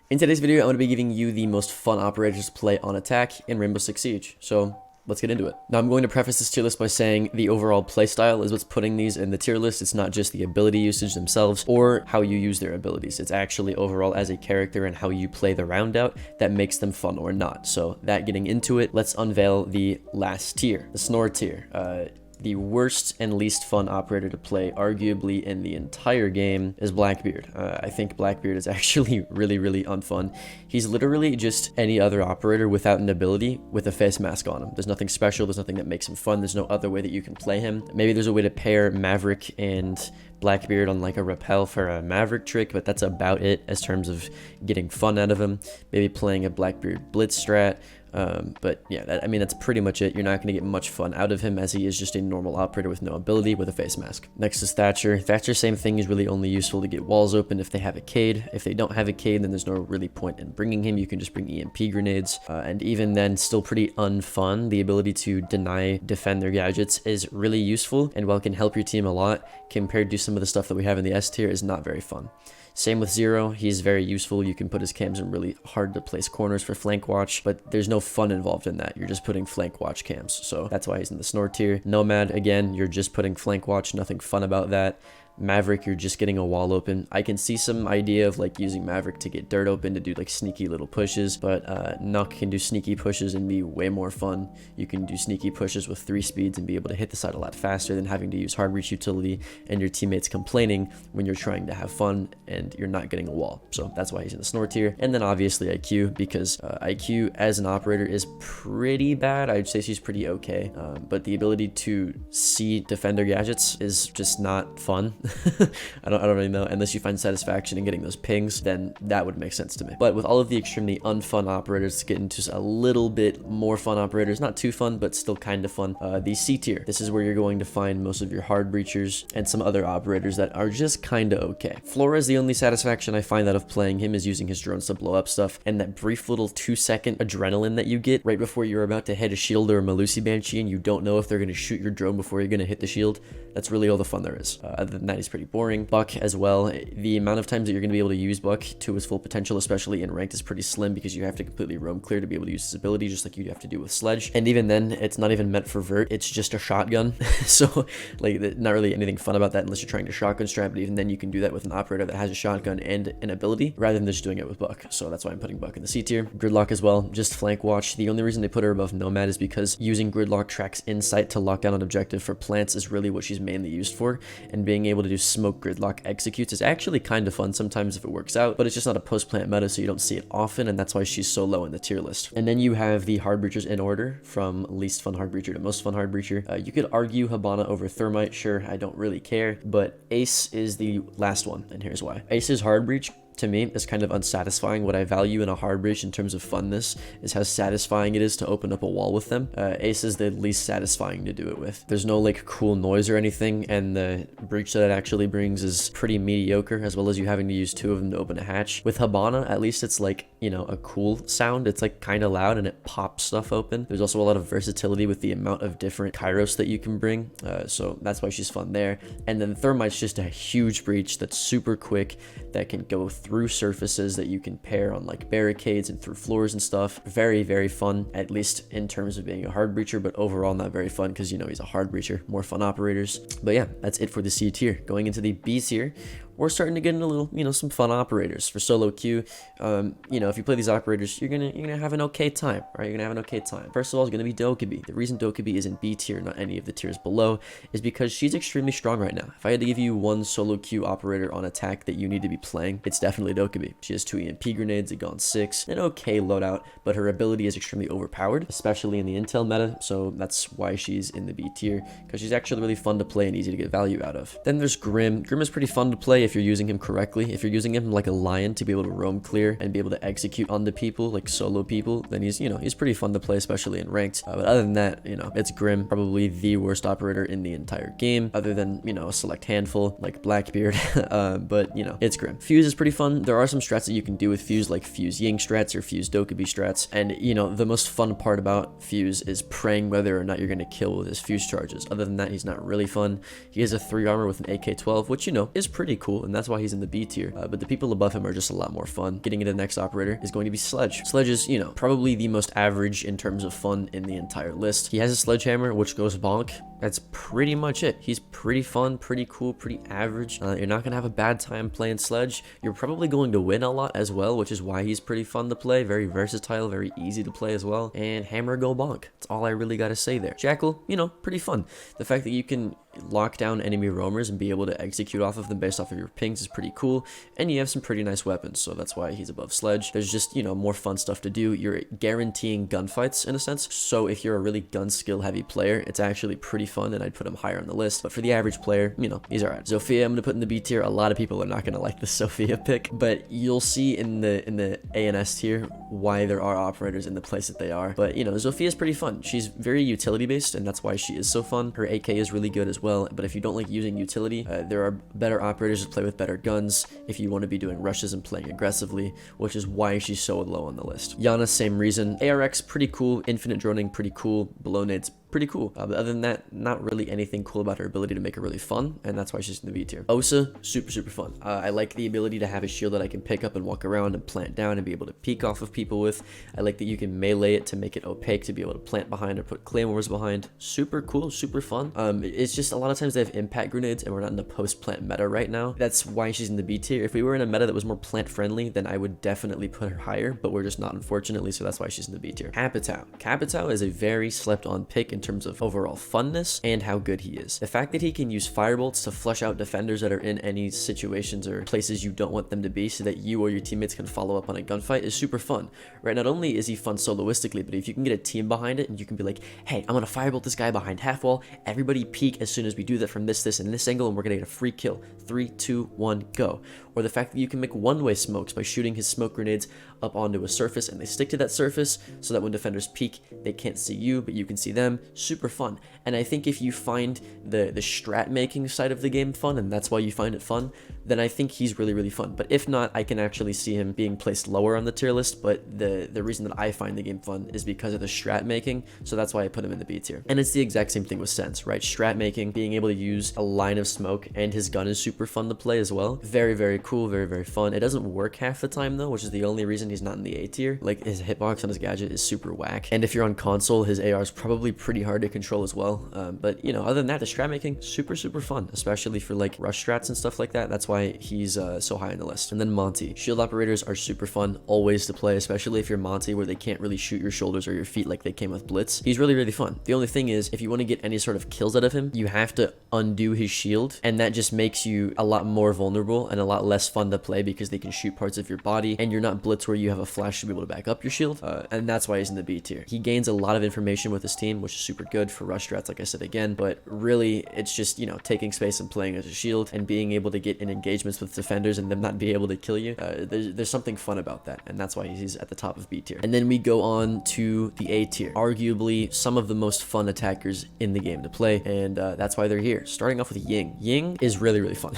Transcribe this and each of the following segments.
In today's video, I'm going to be giving you the most fun operators to play on attack in Rainbow Six Siege. So let's get into it. Now I'm going to preface this tier list by saying the overall playstyle is what's putting these in the tier list. It's not just the ability usage themselves or how you use their abilities. It's actually overall as a character and how you play the round out that makes them fun or not. So that getting into it, let's unveil the last tier, the Snore tier. The worst and least fun operator to play, arguably in the entire game, is Blackbeard. I think Blackbeard is actually really unfun. He's literally just any other operator without an ability with a face mask on him. There's nothing special, there's nothing that makes him fun, there's no other way that you can play him. Maybe there's a way to pair Maverick and Blackbeard on like a repel for a Maverick trick, but that's about it as terms of getting fun out of him. Maybe playing a Blackbeard blitz strat. But yeah, that's pretty much it. You're not going to get much fun out of him as he is just a normal operator with no ability with a face mask. Next is Thatcher. Thatcher, same thing, is really only useful to get walls open if they have a Cade. If they don't have a Cade, then there's no really point in bringing him. You can just bring EMP grenades. And even then, still pretty unfun. The ability to defend their gadgets is really useful, and while it can help your team a lot, compared to some of the stuff that we have in the S tier, is not very fun. Same with Zero, he's very useful. You can put his cams in really hard to place corners for flank watch, but there's no fun involved in that. You're just putting flank watch cams, so that's why he's in the Snore tier. Nomad, again, you're just putting flank watch, nothing fun about that. Maverick, you're just getting a wall open. I can see some idea of like using Maverick to get dirt open to do like sneaky little pushes, but Nuck can do sneaky pushes and be way more fun. You can do sneaky pushes with 3 speeds and be able to hit the side a lot faster than having to use hard reach utility and your teammates complaining when you're trying to have fun and you're not getting a wall. So that's why he's in the Snore tier. And then obviously IQ, because IQ as an operator is pretty bad. I'd say she's pretty okay, but the ability to see defender gadgets is just not fun. I don't really know, unless you find satisfaction in getting those pings, then that would make sense to me. But with all of the extremely unfun operators, let's get into a little bit more fun operators. Not too fun, but still kind of fun. The C tier. This is where you're going to find most of your hard breachers and some other operators that are just kind of okay. Flores, the only satisfaction I find out of playing him is using his drones to blow up stuff, and that brief little 2-second adrenaline that you get right before you're about to hit a shield or a Melusi Banshee and you don't know if they're going to shoot your drone before you're going to hit the shield. That's really all the fun there is. Other than that, he's pretty boring. Buck as well. The amount of times that you're going to be able to use Buck to his full potential, especially in ranked, is pretty slim because you have to completely roam clear to be able to use his ability, just like you have to do with Sledge. And even then, it's not even meant for vert. It's just a shotgun. So like, not really anything fun about that unless you're trying to shotgun strap. But even then, you can do that with an operator that has a shotgun and an ability rather than just doing it with Buck. So that's why I'm putting Buck in the C tier. Gridlock as well. Just flank watch. The only reason they put her above Nomad is because using Gridlock tracks insight to lock down an objective for plants is really what she's mainly used for. And being able to do smoke Gridlock executes is actually kind of fun sometimes if it works out, but it's just not a post-plant meta, so you don't see it often, and that's why she's so low in the tier list. And then you have the hard breachers in order from least fun hard breacher to most fun hard breacher. You could argue Habana over Thermite, sure, I don't really care, but Ace is the last one, and here's why. Ace's hard breach, to me, is kind of unsatisfying. What I value in a hard breach in terms of funness is how satisfying it is to open up a wall with them. Ace is the least satisfying to do it with. There's no like cool noise or anything, and the breach that it actually brings is pretty mediocre, as well as you having to use 2 of them to open a hatch. With Habana, at least it's like, you know, a cool sound. It's like kind of loud and it pops stuff open. There's also a lot of versatility with the amount of different Kairos that you can bring, so that's why she's fun there. And then Thermite's just a huge breach that's super quick, that can go through surfaces, that you can pair on like barricades and through floors and stuff. Very fun, at least in terms of being a hard breacher, but overall not very fun because, you know, he's a hard breacher. More fun operators. But yeah, that's it for the C tier. Going into the B tier, we're starting to get into a little, you know, some fun operators for solo queue. You know, if you play these operators, you're gonna have an okay time, right? You're gonna have an okay time. First of all, it's gonna be Dokkaebi. The reason Dokkaebi is in B tier, not any of the tiers below, is because she's extremely strong right now. If I had to give you one solo queue operator on attack that you need to be playing, it's definitely Dokkaebi. She has 2 EMP grenades, a Gone 6, an okay loadout, but her ability is extremely overpowered, especially in the intel meta. So that's why she's in the B tier, because she's actually really fun to play and easy to get value out of. Then there's Grim. Grim is pretty fun to play if you're using him correctly. If you're using him like a lion to be able to roam clear and be able to execute onto people, like solo people, then he's, you know, he's pretty fun to play, especially in ranked. But other than that, you know, it's Grim, probably the worst operator in the entire game, other than, you know, a select handful like Blackbeard. But, you know, it's Grim. Fuse is pretty fun. There are some strats that you can do with Fuse, like Fuse Ying strats or Fuse Dokkaebi strats. And, you know, the most fun part about Fuse is praying whether or not you're going to kill with his Fuse charges. Other than that, he's not really fun. He has a 3 armor with an AK-12, which, you know, is pretty cool. cool, and that's why he's in the B tier. But the people above him are just a lot more fun. Getting into the next operator is going to be Sledge. Sledge is, you know, probably the most average in terms of fun in the entire list. He has a sledgehammer, which goes bonk. That's pretty much it. He's pretty fun, pretty cool, pretty average. You're not gonna have a bad time playing Sledge. You're probably going to win a lot as well, which is why he's pretty fun to play. Very versatile, very easy to play as well. And hammer, go bonk. That's all I really gotta say there. Jackal, you know, pretty fun. The fact that you can lock down enemy roamers and be able to execute off of them based off of your pings is pretty cool, and you have some pretty nice weapons, so that's why he's above Sledge. There's just, you know, more fun stuff to do. You're guaranteeing gunfights in a sense, so if you're a really gun skill heavy player, it's actually pretty fun, and I'd put him higher on the list. But for the average player, you know, he's alright. Zofia, I'm gonna put in the B tier. A lot of people are not gonna like the Zofia pick, but you'll see in the A and S tier why there are operators in the place that they are. But you know, Zofia's pretty fun. She's very utility based, and that's why she is so fun. Her AK is really good as well, but if you don't like using utility, there are better operators to play with better guns if you want to be doing rushes and playing aggressively, which is why she's so low on the list. Yana, same reason. ARX, pretty cool. Infinite droning, pretty cool. Below nades, pretty cool. But other than that, not really anything cool about her ability to make her really fun, and that's why she's in the B tier. Osa, super fun. I like the ability to have a shield that I can pick up and walk around and plant down and be able to peek off of people with. I like that you can melee it to make it opaque to be able to plant behind or put claymores behind. Super cool, super fun. It's just a lot of times they have impact grenades, and we're not in the post-plant meta right now. That's why she's in the B tier. If we were in a meta that was more plant friendly, then I would definitely put her higher, but we're just not, unfortunately, so that's why she's in the B tier. Capitao is a very slept on pick in terms of overall funness and how good he is. The fact that he can use firebolts to flush out defenders that are in any situations or places you don't want them to be so that you or your teammates can follow up on a gunfight is super fun, right? Not only is he fun soloistically, but if you can get a team behind it and you can be like, hey, I'm gonna firebolt this guy behind half wall, everybody peek as soon as we do that from this, and this angle, and we're gonna get a free kill. 3, 2, 1, go. Or the fact that you can make one-way smokes by shooting his smoke grenades up onto a surface and they stick to that surface so that when defenders peek, they can't see you, but you can see them. Super fun. And I think if you find the strat making side of the game fun, and that's why you find it fun, then I think he's really fun. But if not, I can actually see him being placed lower on the tier list, but the reason that I find the game fun is because of the strat making, so that's why I put him in the B tier. And it's the exact same thing with Sense, right? Strat making, being able to use a line of smoke, and his gun is super fun to play as well. Very cool, very fun. It doesn't work half the time though, which is the only reason he's not in the A tier. Like, his hitbox on his gadget is super whack, and if you're on console, his AR is probably pretty hard to control as well. But you know, other than that, the strat making, super fun, especially for like rush strats and stuff like that. That's why he's so high on the list. And then Monty. Shield operators are super fun, always to play, especially if you're Monty where they can't really shoot your shoulders or your feet like they can with Blitz. He's really fun. The only thing is, if you want to get any sort of kills out of him, you have to undo his shield, and that just makes you a lot more vulnerable and a lot less fun to play because they can shoot parts of your body, and you're not Blitz where you have a flash to be able to back up your shield, and that's why he's in the B tier. He gains a lot of information with his team, which is super good for rush strats, like I said again, but really it's just, you know, taking space and playing as a shield and being able to get in engagements with defenders and them not be able to kill you. There's something fun about that, and that's why he's at the top of B tier. And then we go on to the A tier, arguably some of the most fun attackers in the game to play, and that's why they're here. Starting off with Ying. Ying is really fun.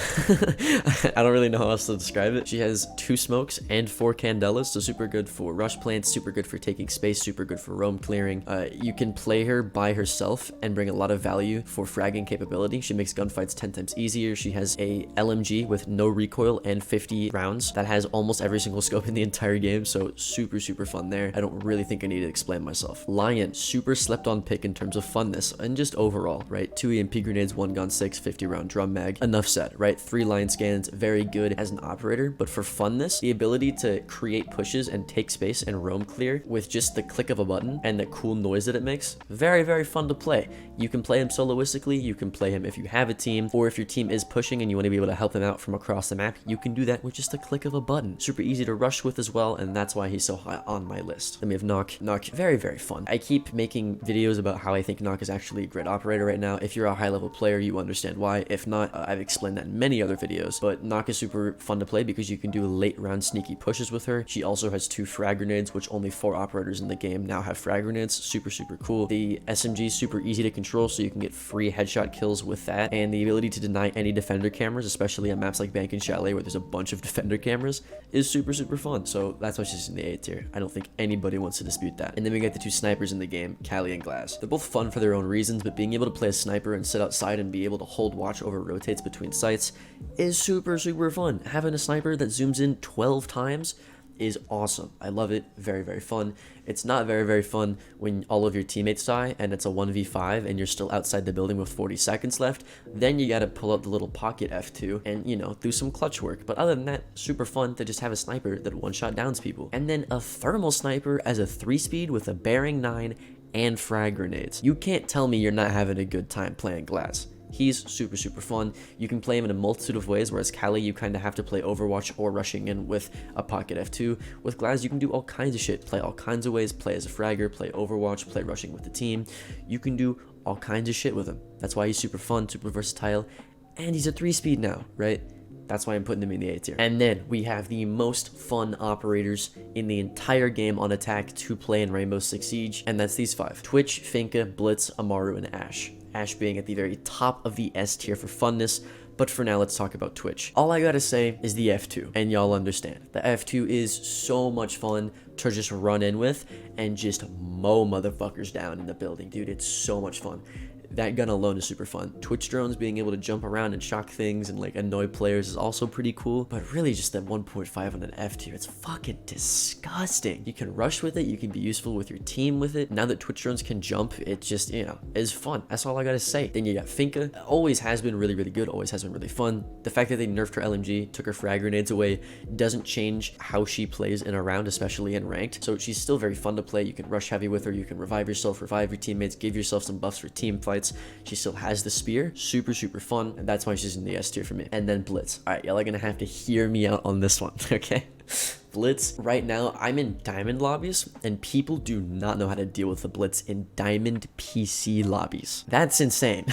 I don't really know how else to describe it. She has 2 smokes and 4 candelas, so super good for rush plants, super good for taking space, super good for roam clearing. You can play her by herself and bring a lot of value for fragging capability. She makes gunfights 10 times easier. She has a LMG with no recoil and 50 rounds that has almost every single scope in the entire game, so super fun there. I don't really think I need to explain myself. Lion, super slept on pick in terms of funness and just overall, right? 2 EMP grenades, 1 gun 6, 50 round drum mag. Enough said, right? 3 line scans, very good as an operator, but for funness, the ability to create pushes and take space and roam clear with just the click of a button and the cool noise that it makes, very fun to play. You can play him soloistically, you can play him if you have a team, or if your team is pushing and you want to be able to help them out from across the map, you can do that with just a click of a button. Super easy to rush with as well, and that's why he's so high on my list. Then we have Knock. Knock, very fun. I keep making videos about how I think Knock is actually a great operator right now. If you're a high level player, you understand why. If not, I've explained that in many other videos, but Knock is super fun to play because you can do late round sneaky pushes with her. She also has 2 frag grenades, which only 4 operators in the game now have frag grenades. Super cool. The SMG is super easy to control, so you can get free headshot kills with that, and the ability to deny any defender cameras, especially on maps maps like Bank and Chalet where there's a bunch of defender cameras is super, super fun. So that's why she's in the A tier. I don't think anybody wants to dispute that. And then we get the two snipers in the game, Callie and Glass. They're both fun for their own reasons, but being able to play a sniper and sit outside and be able to hold watch over rotates between sites is super, super fun. Having a sniper that zooms in 12 times is awesome. I love it. Very, very fun. It's not very, very fun when all of your teammates die and it's a 1v5 and you're still outside the building with 40 seconds left. Then you gotta pull out the little pocket F2 and, you know, do some clutch work. But other than that, super fun to just have a sniper that one-shot downs people. And then a thermal sniper as a 3-speed with a bearing 9 and frag grenades. You can't tell me you're not having a good time playing Glass. He's super, super fun. You can play him in a multitude of ways, whereas Callie, you kind of have to play Overwatch or rushing in with a pocket F2. With Glass, you can do all kinds of shit. Play all kinds of ways. Play as a fragger, play Overwatch, play rushing with the team. You can do all kinds of shit with him. That's why he's super fun, super versatile, and he's a 3-speed now, right? That's why I'm putting him in the A tier. And then we have the most fun operators in the entire game on attack to play in Rainbow Six Siege, and that's these 5. Twitch, Finka, Blitz, Amaru, and Ashe. Ashe being at the very top of the S tier for funness, but for now let's talk about Twitch. All I gotta say is the F2, and y'all understand. The F2 is so much fun to just run in with and just mow motherfuckers down in the building, dude. It's so much fun. That gun alone is super fun. Twitch drones being able to jump around and shock things and like annoy players is also pretty cool. But really just that 1.5 on an F tier, it's fucking disgusting. You can rush with it, you can be useful with your team with it. Now that Twitch drones can jump, it just, you know, is fun. That's all I gotta say. Then you got Finka. Always has been really, really good, always has been really fun. The fact that they nerfed her LMG, took her frag grenades away, doesn't change how she plays in a round, especially in ranked. So she's still very fun to play. You can rush heavy with her, you can revive yourself, revive your teammates, give yourself some buffs for team fights. She still has the spear, super, super fun, and that's why she's in the S tier for me. And then Blitz. All right, y'all are gonna have to hear me out on this one, okay? Blitz, right now, I'm in diamond lobbies, and people do not know how to deal with the Blitz in diamond PC lobbies. That's insane.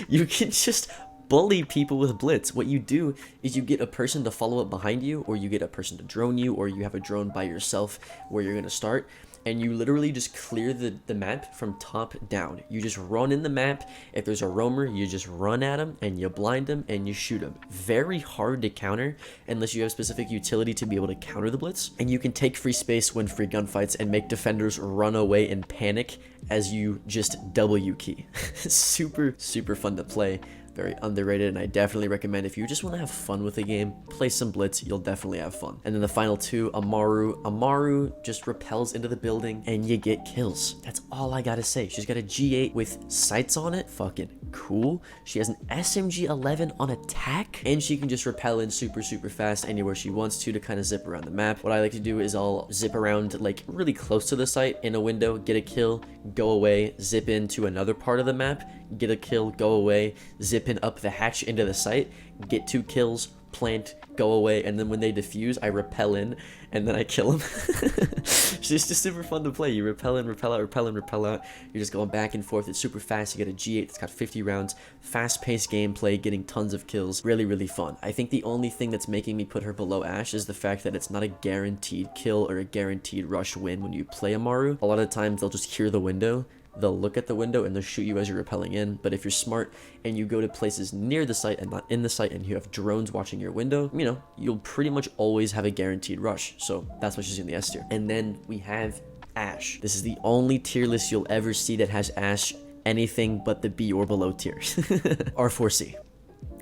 You can just bully people with Blitz. What you do is you get a person to follow up behind you, or you get a person to drone you, or you have a drone by yourself where you're gonna start, and you literally just clear the map from top down. You just run in the map. If there's a roamer, you just run at him and you blind him and you shoot him. Very hard to counter unless you have specific utility to be able to counter the Blitz. And you can take free space, win free gunfights, and make defenders run away in panic as you just W key. Super, super fun to play. Very underrated, and I definitely recommend if you just want to have fun with the game, play some Blitz, you'll definitely have fun. And then the final 2, Amaru. Amaru just repels into the building and you get kills. That's all I gotta say. She's got a G8 with sights on it. Fucking cool. She has an SMG 11 on attack, and she can just repel in super, super fast anywhere she wants to kind of zip around the map. What I like to do is I'll zip around like really close to the site in a window, get a kill, go away, zip into another part of the map, get a kill, go away, zip in up the hatch into the site, get 2 kills, plant, go away, and then when they defuse, I repel in, and then I kill them. It's just super fun to play. You repel in, repel out, repel in, repel out. You're just going back and forth. It's super fast. You get a G8 that's got 50 rounds, fast-paced gameplay, getting tons of kills. Really, really fun. I think the only thing that's making me put her below Ashe is the fact that it's not a guaranteed kill or a guaranteed rush win when you play Amaru. A lot of times they'll just hear the window, they'll look at the window and they'll shoot you as you're rappelling in. But if you're smart and you go to places near the site and not in the site, and you have drones watching your window, you know, you'll pretty much always have a guaranteed rush. So that's why she's in the S tier. And then we have Ashe. This is the only tier list you'll ever see that has Ashe anything but the B or below tier. R4C.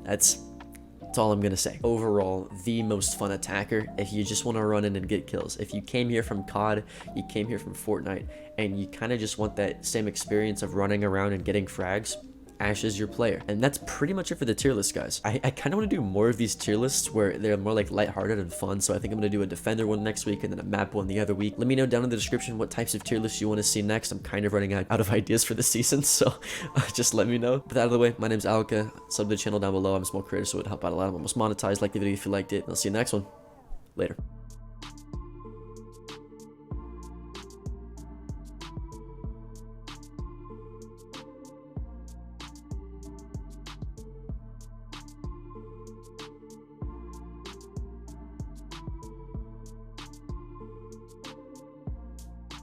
That's all I'm gonna say. Overall, the most fun attacker if you just want to run in and get kills. If you came here from COD, you came here from Fortnite, and you kind of just want that same experience of running around and getting frags, Ashe is your player. And that's pretty much it for the tier list, guys. I kind of want to do more of these tier lists where they're more like lighthearted and fun. So I think I'm going to do a defender one next week and then a map one the other week. Let me know down in the description what types of tier lists you want to see next. I'm kind of running out of ideas for the season, so just let me know. But out of the way, my name's Alka. Sub to the channel down below. I'm a small creator, so it would help out a lot. I'm almost monetized. Like the video if you liked it. I'll see you next one. Later.